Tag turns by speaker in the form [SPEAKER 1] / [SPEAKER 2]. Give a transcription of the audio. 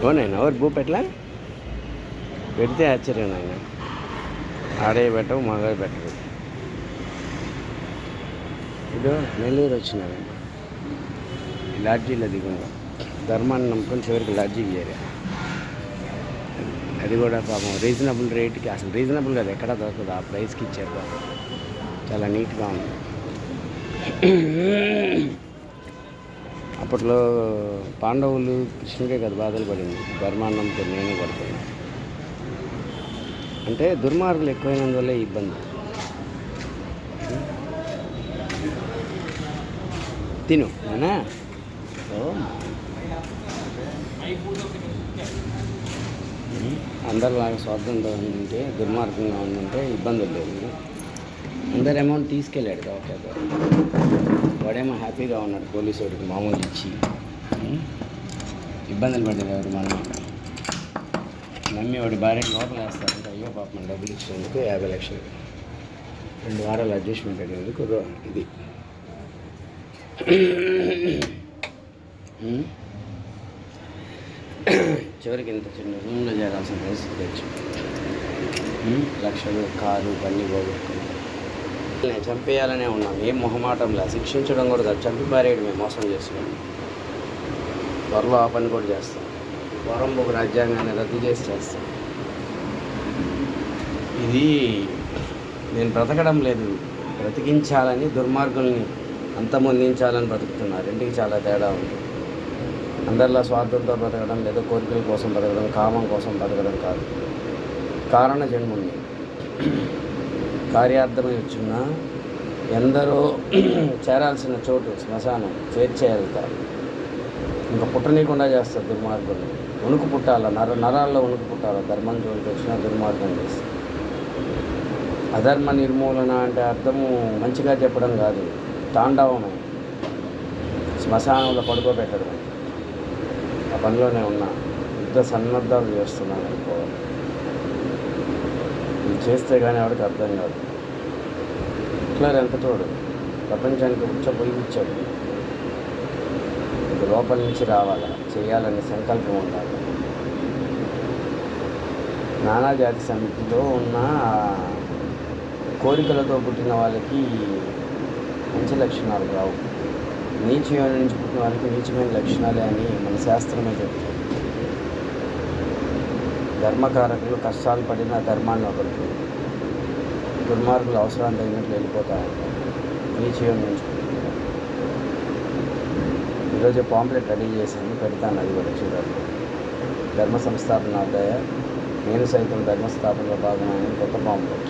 [SPEAKER 1] ఓనైనా ఎవరు భూ పెట్లా పెడితే ఆశ్చర్యం నాయన. ఆడే పెట్టవు మగ పెట్టరు. ఇదో నెల్లూరు వచ్చినాను, లాడ్జీలో దిగుందా. ధర్మాన్ని నమ్ముకొని చివరికి లాడ్జీకి చేరా. అది కూడా పాపం రీజనబుల్ రేట్కి, అసలు రీజనబుల్ కదా, ఎక్కడా దొరకదు, ఆ ప్రైస్కి ఇచ్చారు పాపం. చాలా నీట్గా ఉంది. అప్పట్లో పాండవులు కృష్ణుడే కదా బాధలు పడింది, ధర్మాన్నంతో నేను పడుతుంది. అంటే దుర్మార్గులు ఎక్కువైనందువల్లే ఇబ్బంది. తిను అవునా. అందరిలాగా స్వార్థంతో ఉంటే, దుర్మార్గంగా ఉందంటే ఇబ్బందులు లేదు. అందరు అమౌంట్ తీసుకెళ్ళాడు కాబట్టి వాడేమో హ్యాపీగా ఉన్నాడు. పోలీసు వాడికి మామూలు ఇచ్చి ఇబ్బందులు పడ్డది ఎవరు మనం నమ్మి వాడి భార్యని లోపల వేస్తారంటే, అయ్యో పాపం డబ్బులు ఇచ్చినందుకు 50 లక్షలు 2 వారాలు అడ్జస్ట్మెంట్ అడిగేందుకు ఇది. చివరికి ఇంత చిన్న రూమ్లో చేరాల్సిన పరిస్థితి తెచ్చు. లక్షలు కారు బండి పోగొట్టుకున్నాం. చంపేయాలనే ఉన్నాం, ఏం మొహమాటంలా. శిక్షించడం కూడా కాదు, చంపి పారేయడమే మోసం చేస్తున్నాం. త్వరలో ఆ పని కూడా చేస్తాం. వరంబోకు రాజ్యాంగాన్ని రద్దు చేస్తాం. ఇది నేను బ్రతకడం లేదు, బ్రతికించాలని దుర్మార్గుల్ని అంతమొందించాలని బ్రతుకుతున్నారు. రెండుకి చాలా తేడా ఉంది. అందరిలా స్వార్థంతో బ్రతకడం, లేదా కోరికల కోసం బ్రతకడం, కామం కోసం బ్రతకడం కాదు. కారణ జన్ముని కార్యార్థమై వచ్చిన ఎందరో చేరాల్సిన చోటు శ్మశానం చేర్చేయగలుగుతారు. ఇంకా పుట్టనీయకుండా చేస్తారు దుర్మార్గులు. ఉణుకు పుట్టాల, నరాల్లో ఉణుకు పుట్టాల. ధర్మం జోలికి వచ్చినా దుర్మార్గం చేస్తారు. అధర్మ నిర్మూలన అంటే అర్థము మంచిగా చెప్పడం కాదు, తాండవమే, శ్మశానంలో పడుకోబెట్టడం. ఆ పనిలోనే ఉన్నా, యుద్ధ సన్నద్ధాలు చేస్తున్నాను అనుకోవాలి. ఇది చేస్తే కానీ ఎవరికి అర్థం కాదు. హిట్లర్ ఎంత తోడు, ప్రపంచానికి ఉచ్చపోయి ఇచ్చాడు. ఇది లోపల నుంచి రావాలా, చేయాలనే సంకల్పం ఉండాలి. నానాజాతి సమితిలో ఉన్న కోరికలతో పుట్టిన వాళ్ళకి మంచి లక్షణాలు రావు. నీచమైన నుంచి పుట్టిన వాళ్ళకి నీచమైన లక్షణాలే అని మన శాస్త్రమే చెప్తుంది. ధర్మకారకులు కష్టాలు పడిన ధర్మాన్ని ఒకరికి, దుర్మార్గులు అవసరాన్ని తగినట్లు వెళ్ళిపోతా ఉంటారు. నీచమైన నుంచి పుట్టిన ఈరోజు పాంప్లెట్ రెడీ చేసింది, పెడతాను, అది కూడా చూడాలి. ధర్మ సంస్థాపన అధ్యాయ నేను సైతం ధర్మస్థాపనలో భాగమైన కొత్త పాంప్లెట్.